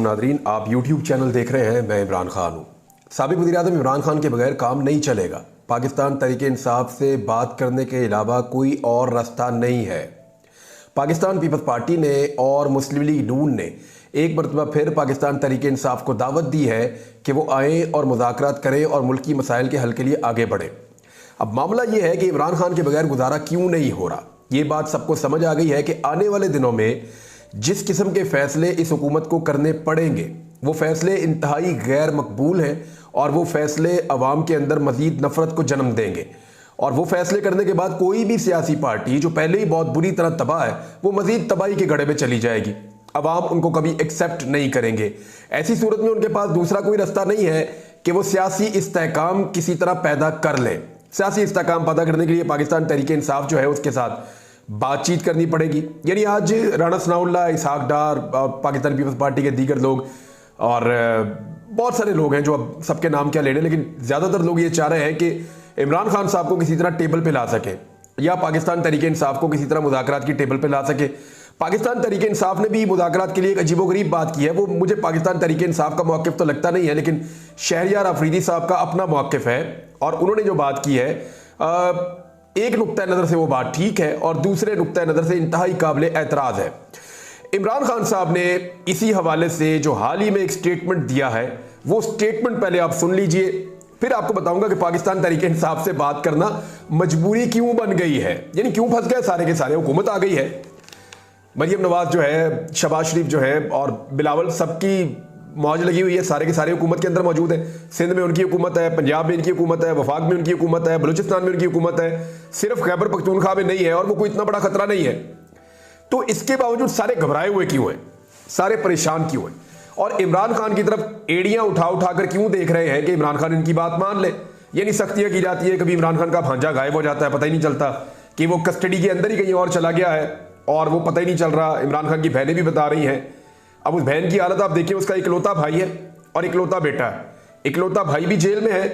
Nadreen, आप YouTube channel देख रहे हैं। मैं इमरान खान हूँ। साबिक वज़ीर-ए-आज़म इमरान खान के बगैर काम नहीं चलेगा। पाकिस्तान तहरीक इंसाफ से बात करने के अलावा कोई और रास्ता नहीं है। पाकिस्तान पीपल्स पार्टी ने और मुस्लिम लीग नून ने एक मरतबा फिर पाकिस्तान तहरीक इंसाफ को दावत दी है कि वो आएँ और मुज़ाकरात करें और मुल्की मसाइल के हल के लिए आगे बढ़ें। अब मामला ये है कि इमरान खान के बगैर गुजारा क्यों नहीं हो रहा। ये बात सबको समझ आ गई है कि आने वाले दिनों में जिस किस्म के फैसले इस हुकूमत को करने पड़ेंगे वो फैसले इंतहाई गैर मकबूल हैं और वो फैसले अवाम के अंदर मज़ीद नफरत को जन्म देंगे। और वो फैसले करने के बाद कोई भी सियासी पार्टी जो पहले ही बहुत बुरी तरह तबाह है वो मज़ीद तबाही के गड्ढे में चली जाएगी। अवाम उनको कभी एक्सेप्ट नहीं करेंगे। ऐसी सूरत में उनके पास दूसरा कोई रास्ता नहीं है कि वो सियासी इस्तेहकाम किसी तरह पैदा कर लें। सियासी इस्तेहकाम पैदा करने के लिए पाकिस्तान तहरीक इंसाफ जो है उसके साथ बातचीत करनी पड़ेगी। यानी आज राणा सनाउल्लाह, इसहाक डार, पाकिस्तान पीपल्स पार्टी के दीगर लोग और बहुत सारे लोग हैं जो अब सबके नाम क्या लेने, लेकिन ज़्यादातर लोग ये चाह रहे हैं कि इमरान खान साहब को किसी तरह टेबल पे ला सके या पाकिस्तान तहरीक इंसाफ को किसी तरह मुज़ाकरात की टेबल पे ला सके। पाकिस्तान तहरीक इंसाफ ने भी मुज़ाकरात के लिए एक अजीबोगरीब बात की है। वो मुझे पाकिस्तान तहरीक इंसाफ का मौक़िफ़ तो लगता नहीं है, लेकिन शहरियार अफरीदी साहब का अपना मौक़िफ़ है और उन्होंने जो बात की है एक नुक्ता नज़र से वो बात ठीक है और दूसरे नुक्ता नज़र से इंतहाई काबिल एतराज़ है। इमरान खान साहब ने इसी हवाले से जो हाल ही में एक स्टेटमेंट दिया है वो स्टेटमेंट पहले आप सुन लीजिए, फिर आपको बताऊंगा कि पाकिस्तान तहरीक इंसाफ से बात करना मजबूरी क्यों बन गई है, यानी क्यों फंस गए सारे के सारे। हुकूमत आ गई है, मरियम नवाज जो है, शहबाज शरीफ जो है और बिलावल, सबकी मौज लगी हुई है, सारे के सारे हुकूमत के अंदर मौजूद है। सिंध में उनकी हुकूमत है, पंजाब में इनकी हुकूमत है, वफाक में उनकी हुकूमत है, बलूचिस्तान में उनकी हुकूमत है, सिर्फ खैबर पख्तूनख्वा में नहीं है और वो कोई इतना बड़ा खतरा नहीं है। तो इसके बावजूद सारे घबराए हुए क्यों हैं, सारे परेशान क्यों हैं और इमरान खान की तरफ एड़ियां उठा उठा कर क्यों देख रहे हैं कि इमरान खान इनकी बात मान ले। यानी सख्तियां की जाती है, कभी इमरान खान का भांजा गायब हो जाता है, पता ही नहीं चलता कि वो कस्टडी के अंदर ही कहीं और चला गया है और वो पता ही नहीं चल रहा। इमरान खान की बहनें भी बता रही हैं। अब उस बहन की हालत आप देखिए, उसका इकलौता भाई है और इकलौता बेटा है। इकलौता भाई भी जेल में है,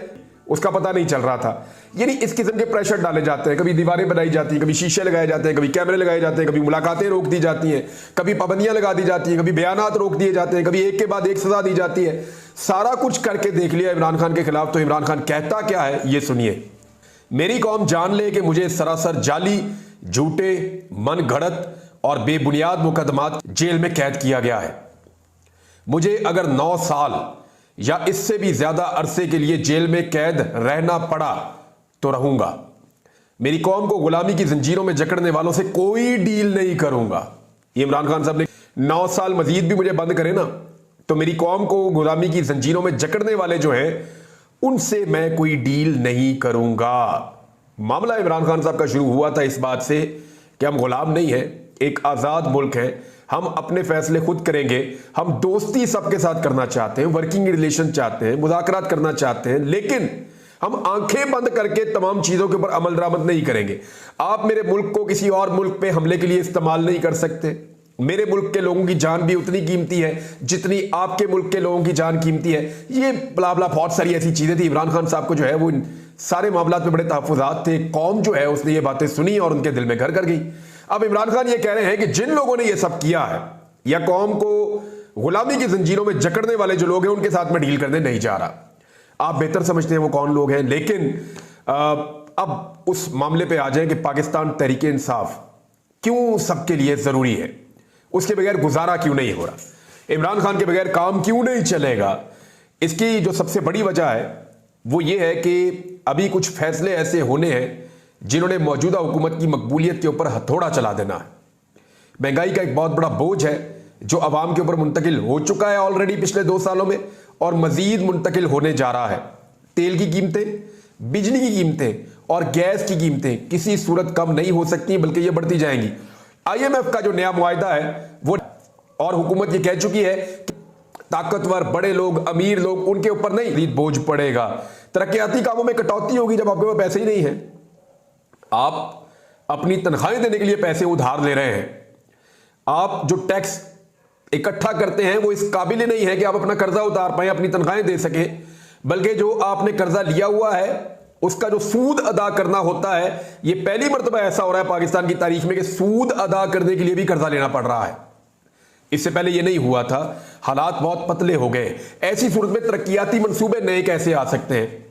उसका पता नहीं चल रहा था। यानी इस किस्म के प्रेशर डाले जाते हैं, कभी दीवारें बनाई जाती हैं, कभी शीशे लगाए जाते हैं, कभी कैमरे लगाए जाते हैं, कभी मुलाकातें रोक दी जाती हैं, कभी पाबंदियां लगा दी जाती हैं, कभी बयानात रोक दिए जाते हैं, कभी एक के बाद एक सजा दी जाती है। सारा कुछ करके देख लिया इमरान खान के खिलाफ। तो इमरान खान कहता क्या है ये सुनिए। मेरी कौम जान ले कि मुझे सरासर जाली, झूठे, मन घड़त और बेबुनियाद मुकदमात जेल में कैद किया गया है। मुझे अगर 9 साल या इससे भी ज्यादा अरसे के लिए जेल में कैद रहना पड़ा तो रहूंगा। मेरी कौम को गुलामी की जंजीरों में जकड़ने वालों से कोई डील नहीं करूंगा। ये इमरान खान साहब ने 9 साल मजीद भी मुझे बंद करे ना तो मेरी कौम को गुलामी की जंजीरों में जकड़ने वाले जो हैं उनसे मैं कोई डील नहीं करूंगा। मामला इमरान खान साहब का शुरू हुआ था इस बात से कि हम गुलाम नहीं हैं, एक आज़ाद मुल्क है, हम अपने फैसले खुद करेंगे, हम दोस्ती सबके साथ करना चाहते हैं, वर्किंग रिलेशन चाहते हैं, मुज़ाकरात करना चाहते हैं, लेकिन हम आंखें बंद करके तमाम चीज़ों के ऊपर अमल दरामद नहीं करेंगे। आप मेरे मुल्क को किसी और मुल्क पे हमले के लिए इस्तेमाल नहीं कर सकते। मेरे मुल्क के लोगों की जान भी उतनी कीमती है जितनी आपके मुल्क के लोगों की जान कीमती है। ये बला बला बहुत सारी ऐसी चीज़ें थी। इमरान खान साहब को जो है वो इन सारे मामलात में बड़े तहफ़्फ़ुज़ात थे। कौम जो है उसने ये बातें सुनी और उनके दिल में घर कर गई। अब इमरान खान ये कह रहे हैं कि जिन लोगों ने ये सब किया है या कौम को गुलामी की जंजीरों में जकड़ने वाले जो लोग हैं उनके साथ मैं डील करने नहीं जा रहा। आप बेहतर समझते हैं वो कौन लोग हैं, लेकिन अब उस मामले पे आ जाए कि पाकिस्तान तहरीक इंसाफ क्यों सबके लिए जरूरी है, उसके बगैर गुजारा क्यों नहीं हो रहा, इमरान खान के बगैर काम क्यों नहीं चलेगा। इसकी जो सबसे बड़ी वजह है वो ये है कि अभी कुछ फैसले ऐसे होने हैं जिन्होंने मौजूदा हुकूमत की मकबूलियत के ऊपर हथौड़ा चला देना है। महंगाई का एक बहुत बड़ा बोझ है जो अवाम के ऊपर मुंतकिल हो चुका है ऑलरेडी पिछले 2 सालों में और मजीद मुंतकिल होने जा रहा है। तेल की कीमतें, बिजली की कीमतें और गैस की कीमतें किसी सूरत कम नहीं हो सकती, बल्कि ये बढ़ती जाएंगी। IMF का जो नया मुआहदा है वो और हुकूमत ये कह चुकी है कि ताकतवर बड़े लोग, अमीर लोग, उनके ऊपर नहीं बोझ पड़ेगा। तरक्याती कामों में कटौती होगी जब आपके पास पैसे ही नहीं है। आप अपनी तनख्वाहें देने के लिए पैसे उधार ले रहे हैं। आप जो टैक्स इकट्ठा करते हैं वो इस काबिल नहीं है कि आप अपना कर्जा उतार पाए, अपनी तनख्वाहें दे सके, बल्कि जो आपने कर्जा लिया हुआ है उसका जो सूद अदा करना होता है, ये पहली मर्तबा ऐसा हो रहा है पाकिस्तान की तारीख में कि सूद अदा करने के लिए भी कर्जा लेना पड़ रहा है। इससे पहले ये नहीं हुआ था। हालात बहुत पतले हो गए। ऐसी सूरत में तरक्कियाती मंसूबे नए कैसे आ सकते हैं?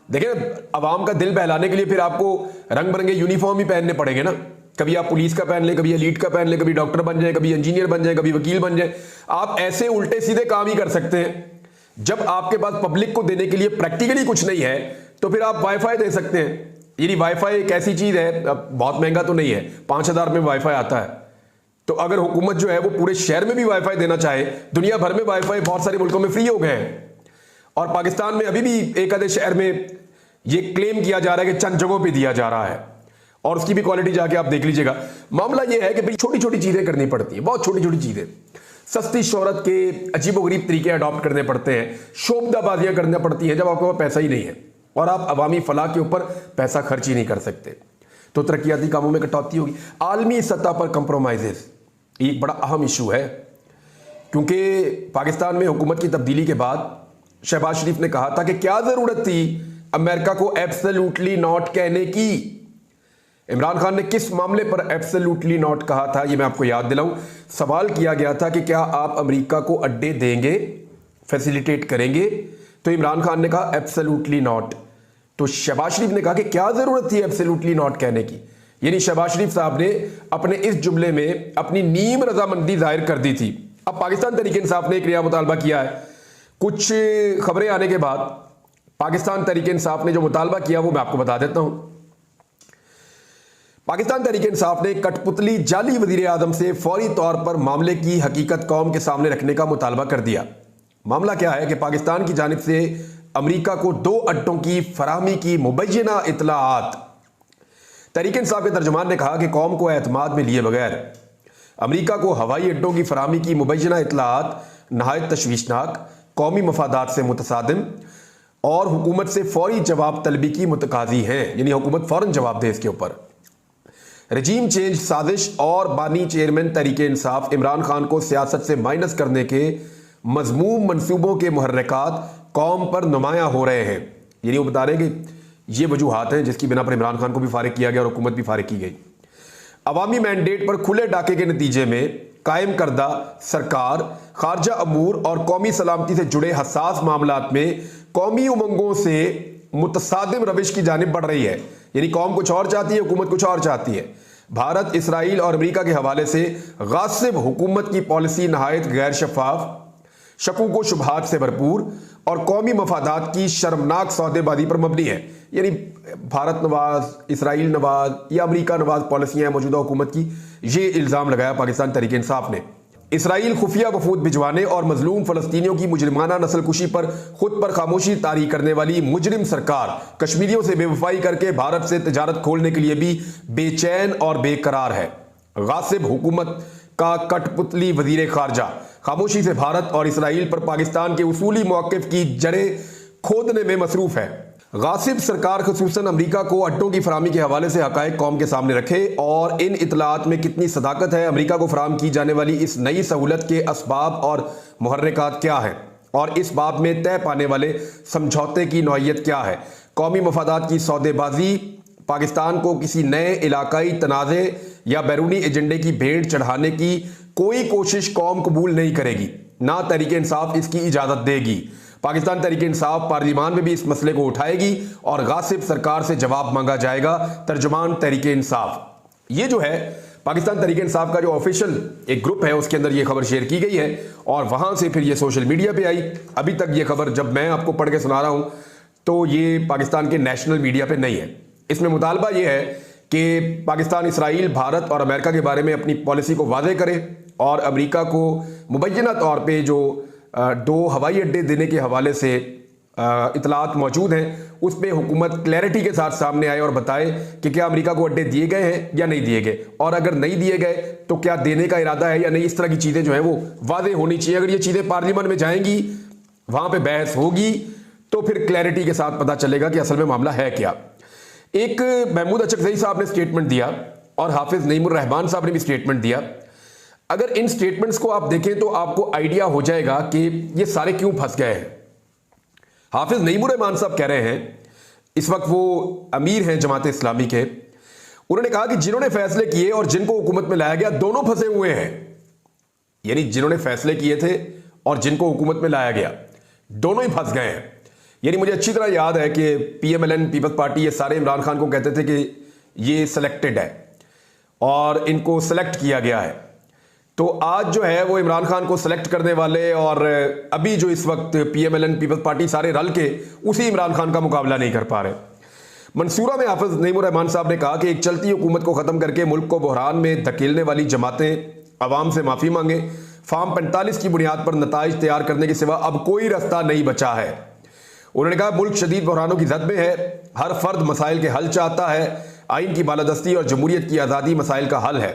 देखिए, अवाम का दिल बहलाने के लिए फिर आपको रंग बिरंगे यूनिफॉर्म ही पहनने पड़ेंगे ना। कभी आप पुलिस का पहन लें, कभी एलीट का पहन लें, कभी डॉक्टर बन जाए, कभी इंजीनियर बन जाए, कभी वकील बन जाए। आप ऐसे उल्टे सीधे काम ही कर सकते हैं। जब आपके पास पब्लिक को देने के लिए प्रैक्टिकली कुछ नहीं है, तो फिर आप वाईफाई दे सकते हैं। यानी वाईफाई एक ऐसी चीज है, बहुत महंगा तो नहीं है, 5,000 में वाईफाई आता है। तो अगर हुकूमत जो है वो पूरे शहर में भी वाईफाई देना चाहे, दुनिया भर में वाईफाई बहुत सारे मुल्कों में फ्री हो गए हैं। और पाकिस्तान में अभी भी एक आधे शहर में ये क्लेम किया जा रहा है कि चंद जगहों पे दिया जा रहा है, और उसकी भी क्वालिटी जाके आप देख लीजिएगा। मामला ये है कि भाई छोटी छोटी चीजें करनी पड़ती है, बहुत छोटी छोटी चीजें। सस्ती शोहरत के अजीबोगरीब तरीके अडॉप्ट करने पड़ते हैं, शोबदाबाजियां करनी पड़ती हैं जब आपके पास पैसा ही नहीं है और आप अवामी फलाह के ऊपर पैसा खर्च ही नहीं कर सकते। तो तरक्याती कामों में कटौती होगी। आलमी सतह पर कंप्रोमाइजेस एक बड़ा अहम इशू है, क्योंकि पाकिस्तान में हुकूमत की तब्दीली के बाद शहबाज शरीफ ने कहा था कि क्या जरूरत थी अमेरिका को एब्सोल्युटली नॉट कहने की। इमरान खान ने किस मामले पर एब्सोल्युटली नॉट कहा था, यह मैं आपको याद दिलाऊं। सवाल किया गया था कि क्या आप अमेरिका को अड्डे देंगे, फैसिलिटेट करेंगे, तो इमरान खान ने कहा एब्सोल्युटली नॉट। तो शहबाज शरीफ ने कहा कि क्या जरूरत थी एब्सोल्युटली नॉट कहने की। यानी शहबाज शरीफ साहब ने अपने इस जुमले में अपनी नीम रजामंदी जाहिर कर दी थी। अब पाकिस्तान तहरीक इंसाफ ने एक नया मुतालबा किया है। कुछ खबरें आने के बाद पाकिस्तान तहरीक इंसाफ ने जो मुतालबा किया वो मैं आपको बता देता हूं। पाकिस्तान तहरीक इंसाफ ने कठपुतली जाली वजीर आजम से फौरी तौर पर मामले की हकीकत कौम के सामने रखने का मुतालबा कर दिया। मामला क्या है कि पाकिस्तान की जानिब से अमेरिका को 2 अड्डों की फराहमी की मुबैना इतलाआत। तहरीक इंसाफ के तर्जुमान ने कहा कि कौम को एतमाद में लिए बगैर अमेरिका को हवाई अड्डों की फराहमी की मुबैना इतलाआत नहायत तशवीशनाक, कौमी मफादात से मुतसादिम और हुकूमत से फौरी जवाब तलबी की मुतकाजी हैं। यानी हुकूमत फौरन जवाब दे इसके ऊपर। रजीम चेंज साजिश और बानी चेयरमैन तहरीक इंसाफ इमरान खान को सियासत से माइनस करने के मजमूम मनसूबों के मुहर्रिकात कौम पर नुमायां हो रहे हैं। यानी वो बता रहे हैं कि ये वजूहात हैं जिसकी बिना पर इमरान खान को भी फारिग किया गया और हुकूमत भी फारिग की गई। अवामी मैंडेट पर खुले डाके के नतीजे में कायम करदा सरकार खारजा अमूर और कौमी सलामती से जुड़े हसास मामलात में कौमी उमंगों से मुतसादिम रविश की जानिब बढ़ रही है। यानी कौम कुछ और चाहती है, हुकूमत कुछ और चाहती है। भारत, इसराइल और अमेरिका के हवाले से गासिब हुकूमत की पॉलिसी नहायत गैर शफाफ, शकूक व शुबहात से भरपूर और कौमी मफादात की शर्मनाक सौदेबाजी पर मबनी है। यानी भारत नवाज, इसराइल नवाज या अमेरिका नवाज पॉलिसियां मौजूदा हुकूमत की, ये इल्ज़ाम लगाया पाकिस्तान तहरीक इंसाफ ने। इसराइल खुफिया वफूद भिजवाने और मजलूम फलस्तीनियों की मुजरिमाना नस्लकुशी पर खुद पर खामोशी तारी करने वाली मुजरिम सरकार कश्मीरियों से बेवफाई करके भारत से तिजारत खोलने के लिए भी बेचैन और बेकरार है। गासिब हुकूमत का कठपुतली वजीर खारजा खामोशी से भारत और इसराइल पर पाकिस्तान के उसूली मौक़िफ़ की जड़ें खोदने में मसरूफ है। गासिब सरकार खुसूसन अमेरिका को अड्डों की फराहमी के हवाले से हकायक कौम के सामने रखे और इन इतलात में कितनी सदाकत है, अमेरिका को फराहम की जाने वाली इस नई सहूलत के असबाब और मुहर्रिकात क्या हैं और इस बाब में तय पाने वाले समझौते की नौइयत क्या है। कौमी मफादात की सौदेबाजी पाकिस्तान को किसी नए इलाकाई तनाज़े या बैरूनी एजेंडे की भेंट चढ़ाने की कोई कोशिश कौम कबूल नहीं करेगी, ना तहरीक इंसाफ इसकी इजाज़त देगी। पाकिस्तान तहरीक इंसाफ पार्लियामान में भी इस मसले को उठाएगी और गासिब सरकार से जवाब मांगा जाएगा। तर्जुमान तहरीक इंसाफ। ये जो है पाकिस्तान तहरीक इंसाफ का जो ऑफिशियल एक ग्रुप है उसके अंदर ये खबर शेयर की गई है और वहां से फिर ये सोशल मीडिया पे आई। अभी तक ये खबर जब मैं आपको पढ़ के सुना रहा हूं तो ये पाकिस्तान के नेशनल मीडिया पे नहीं है। इसमें मुतालबा ये है कि पाकिस्तान, इसराइल, भारत और अमेरिका के बारे में अपनी पॉलिसी को वाज़ेह करे और अमेरिका को मुबैना तौर पे जो 2 हवाई अड्डे देने के हवाले से इतलात मौजूद हैं उस पर हुकूमत क्लैरिटी के साथ सामने आए और बताए कि क्या अमेरिका को अड्डे दिए गए हैं या नहीं दिए गए, और अगर नहीं दिए गए तो क्या देने का इरादा है या नहीं। इस तरह की चीज़ें जो हैं वो वाज़ेह होनी चाहिए। अगर ये चीज़ें पार्लियामेंट में जाएंगी, वहाँ पर बहस होगी, तो फिर क्लैरिटी के साथ पता चलेगा कि असल में मामला है क्या। एक महमूद अचकज़ई साहब ने स्टेटमेंट दिया और हाफिज नईमुर रहमान साहब ने भी स्टेटमेंट दिया। अगर इन स्टेटमेंट्स को आप देखें तो आपको आइडिया हो जाएगा कि ये सारे क्यों फंस गए हैं। हाफिज नईमुर रहमान साहब कह रहे हैं, इस वक्त वो अमीर हैं जमात इस्लामी के, उन्होंने कहा कि जिन्होंने फैसले किए और जिनको हुकूमत में लाया गया दोनों फंसे हुए हैं। यानी जिन्होंने फैसले किए थे और जिनको हुकूमत में लाया गया, दोनों ही फंस गए हैं। यानी मुझे अच्छी तरह याद है कि पीएमएलएन, पीपल्स पार्टी, ये सारे इमरान खान को कहते थे कि ये सिलेक्टेड है और इनको सेलेक्ट किया गया है। तो आज जो है वो इमरान खान को सेलेक्ट करने वाले और अभी जो इस वक्त पीएमएलएन, पीपल्स पार्टी सारे रल के उसी इमरान खान का मुकाबला नहीं कर पा रहे। मंसूरा में हाफिज नईमुर रहमान साहब ने कहा कि एक चलती हुकूमत को खत्म करके मुल्क को बहरान में धकेलने वाली जमातें अवाम से माफी मांगे। फार्म 45 की बुनियाद पर नताइज तैयार करने के सिवा अब कोई रास्ता नहीं बचा है। उन्होंने कहा मुल्क शदीद बहरानों की जद में है, हर फर्द मसाइल के हल चाहता है, आइन की बालादस्ती और जमहूरियत की आज़ादी मसाइल का हल है।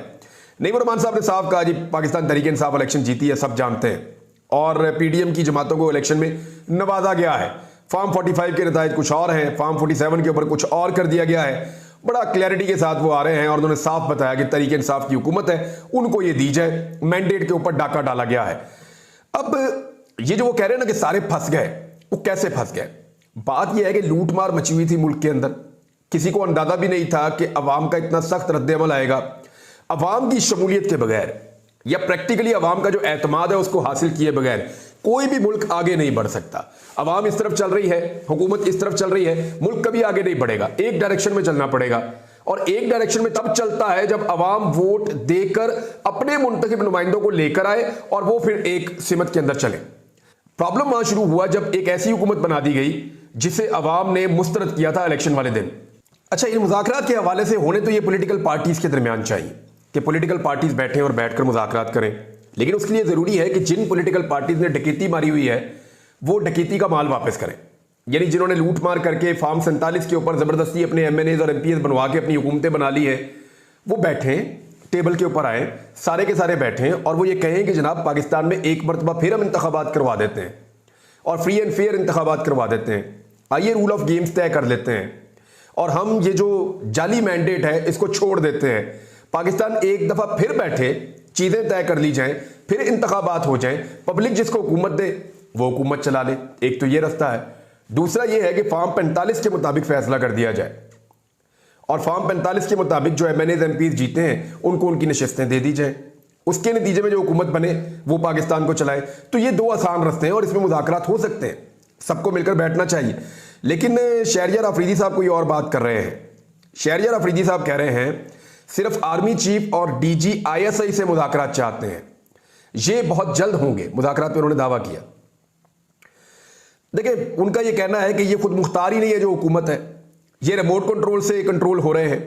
नईमुर रहमान साहब ने साफ कहा जी पाकिस्तान तहरीक इंसाफ इलेक्शन जीती है, सब जानते हैं, और पीडीएम की जमातों को इलेक्शन में नवाजा गया है। फार्म 45 के नताइज कुछ और हैं, फार्म 47 के ऊपर कुछ और कर दिया गया है। बड़ा क्लैरिटी के साथ वो आ रहे हैं और उन्होंने साफ बताया कि तहरीक इंसाफ की हुकूमत है, उनको ये दी जाए। मैंडेट के ऊपर डाका डाला गया है। अब ये जो वो कह रहे हैं ना कि सारे फंस गए, वो कैसे फंस गए? बात यह है कि लूट मार मची हुई थी मुल्क के अंदर, किसी को अंदाजा भी नहीं था कि अवाम का इतना सख्त रद्द-ए-अमल आएगा। अवाम की शमूलियत के बगैर या प्रैक्टिकली अवाम का जो एतमाद है उसको हासिल किए बगैर कोई भी मुल्क आगे नहीं बढ़ सकता। अवाम इस तरफ चल रही है, हुकूमत इस तरफ चल रही है, मुल्क कभी आगे नहीं बढ़ेगा। एक डायरेक्शन में चलना पड़ेगा, और एक डायरेक्शन में तब चलता है जब अवाम वोट देकर अपने मुंतखब नुमाइंदों को लेकर आए और वो फिर एक सिमत के अंदर चले। प्रॉब्लम वहां शुरू हुआ जब एक ऐसी हुकूमत बना दी गई जिसे अवाम ने मुस्तरद किया था इलेक्शन वाले दिन। अच्छा, इन मुज़ाकरात के हवाले से होने तो ये पॉलिटिकल पार्टीज के दरमियान चाहिए कि पॉलिटिकल पार्टीज बैठें और बैठकर मुज़ाकरात करें, लेकिन उसके लिए जरूरी है कि जिन पॉलिटिकल पार्टीज ने डकैती मारी हुई है वो डकैती का माल वापस करें। यानी जिन्होंने लूट मार करके फार्म 47 के ऊपर जबरदस्ती अपने एमएनएज और एमपीएस बनवा के अपनी हुकूमतें बना ली है, वो बैठें, टेबल के ऊपर आए, सारे के सारे बैठें और वो ये कहें कि जनाब पाकिस्तान में एक मरतबा फिर हम इंतखाबात करवा देते हैं और फ्री एंड फेयर इंतखाबात करवा देते हैं। आइए रूल ऑफ गेम्स तय कर लेते हैं और हम ये जो जाली मैंडेट है इसको छोड़ देते हैं। पाकिस्तान एक दफा फिर बैठे, चीजें तय कर ली जाएं, फिर इंतखाबात हो जाएं, पब्लिक जिसको हुकूमत दे वो हुकूमत चला ले। एक तो ये रास्ता है। दूसरा ये है कि फार्म 45 के मुताबिक फैसला कर दिया जाए और फार्म 45 के मुताबिक जो एमएनएज एमपीज जीते हैं उनको उनकी नशिस्तें दे दी जाए। उसके नतीजे में जो हुकूमत बने वो पाकिस्तान को चलाए। तो ये दो आसान रास्ते हैं और इसमें मुज़ाकरात हो सकते हैं, सबको मिलकर बैठना चाहिए। लेकिन शहरियार अफरीदी साहब कोई और बात कर रहे हैं। शहरियार अफरीदी साहब कह रहे हैं सिर्फ आर्मी चीफ और डीजी आईएसआई से मुज़ाकरात चाहते हैं, ये बहुत जल्द होंगे मुज़ाकरात पे उन्होंने दावा किया। देखिए, उनका ये कहना है कि ये खुद मुख्तार ही नहीं है जो हुकूमत है, ये रिमोट कंट्रोल से कंट्रोल हो रहे हैं।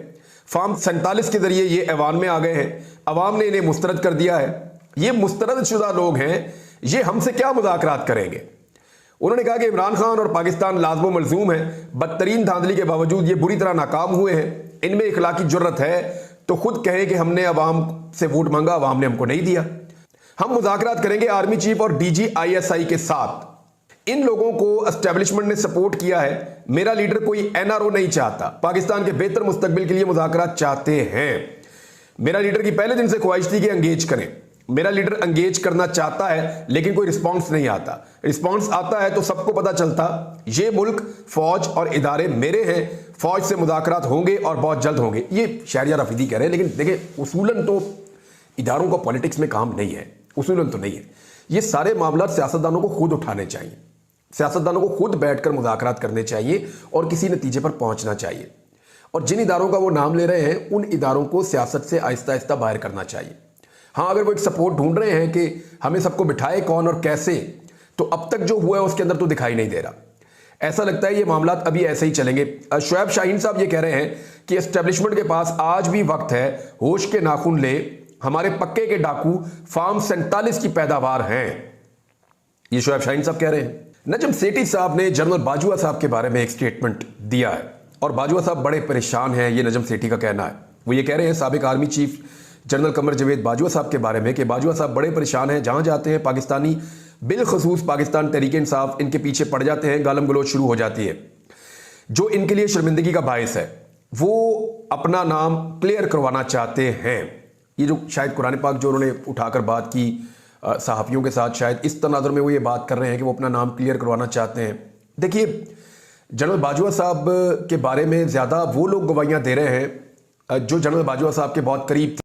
फार्म 47 के जरिए ये ऐवान में आ गए हैं, अवाम ने इन्हें मुस्तरद कर दिया है। ये मुस्तरद शुदा लोग हैं, ये हमसे क्या मुज़ाकरात करेंगे? उन्होंने कहा कि इमरान खान और पाकिस्तान लाज़िम मलज़ूम है, बदतरीन धांधली के बावजूद ये बुरी तरह नाकाम हुए हैं। इनमें इखलाकी जुर्रत है तो खुद कहें कि हमने अवाम से वोट मांगा, अवाम ने हमको नहीं दिया। हम मुज़ाकरात करेंगे आर्मी चीफ और डीजी आईएसआई के साथ। इन लोगों को एस्टेब्लिशमेंट ने सपोर्ट किया है। मेरा लीडर कोई एनआरओ नहीं चाहता, पाकिस्तान के बेहतर मुस्तकबिल के लिए मुज़ाकरात चाहते हैं। मेरा लीडर की पहले दिन से ख्वाहिश थी कि एंगेज करें। मेरा लीडर एंगेज करना चाहता है लेकिन कोई रिस्पांस नहीं आता। रिस्पांस आता है तो सबको पता चलता ये मुल्क, फौज और इदारे मेरे हैं, फौज से मुज़ाकरात होंगे और बहुत जल्द होंगे। ये शहरियार अफरीदी कह रहे हैं। लेकिन देखिए, उसूलन तो इदारों का पॉलिटिक्स में काम नहीं है, उसूलन तो नहीं है। ये सारे मामला सियासतदानों को खुद उठाने चाहिए, सियासतदानों को खुद बैठकर मुज़ाकरात करने चाहिए और किसी नतीजे पर पहुंचना चाहिए। और जिन इदारों का वो नाम ले रहे हैं उन इदारों को सियासत से आहिस्ता आहिस्ता बाहर करना चाहिए। हाँ, अगर वो एक सपोर्ट ढूंढ रहे हैं कि हमें सबको बिठाए कौन और कैसे, तो अब तक जो हुआ है उसके अंदर तो दिखाई नहीं दे रहा। ऐसा लगता है ये मामला अभी ऐसे ही चलेंगे। शुएब शाहीन साहब ये कह रहे हैं कि एस्टेब्लिशमेंट के पास आज भी वक्त है, होश के नाखून ले, हमारे पक्के के डाकू फार्म 47 की पैदावार हैं। ये शुएब शाहीन साहब कह रहे हैं। नजम सेठी साहब ने जनरल बाजवा साहब के बारे में एक स्टेटमेंट दिया है और बाजवा साहब बड़े परेशान हैं, ये नजम सेठी का कहना है। वो ये कह रहे हैं साबिक आर्मी चीफ जनरल कमर जवेद बाजवा साहब के बारे में कि बाजवा साहब बड़े परेशान हैं, जहां जाते हैं पाकिस्तानी बिलखसूस पाकिस्तान तहरीक इंसाफ इनके पीछे पड़ जाते हैं, गालम गलोच शुरू हो जाती है। जो इनके लिए शर्मिंदगी का बायस है, वो अपना नाम क्लियर करवाना चाहते हैं। ये जो शायद कुरान पाक जो उन्होंने उठाकर बात की सहाफ़ियों के साथ, शायद इस तनाज़ुर में वो ये बात कर रहे हैं कि वो अपना नाम क्लियर करवाना चाहते हैं। देखिए, जनरल बाजवा साहब के बारे में ज़्यादा वो लोग गवाहियाँ दे रहे हैं जो जनरल बाजवा साहब के बहुत करीब थे।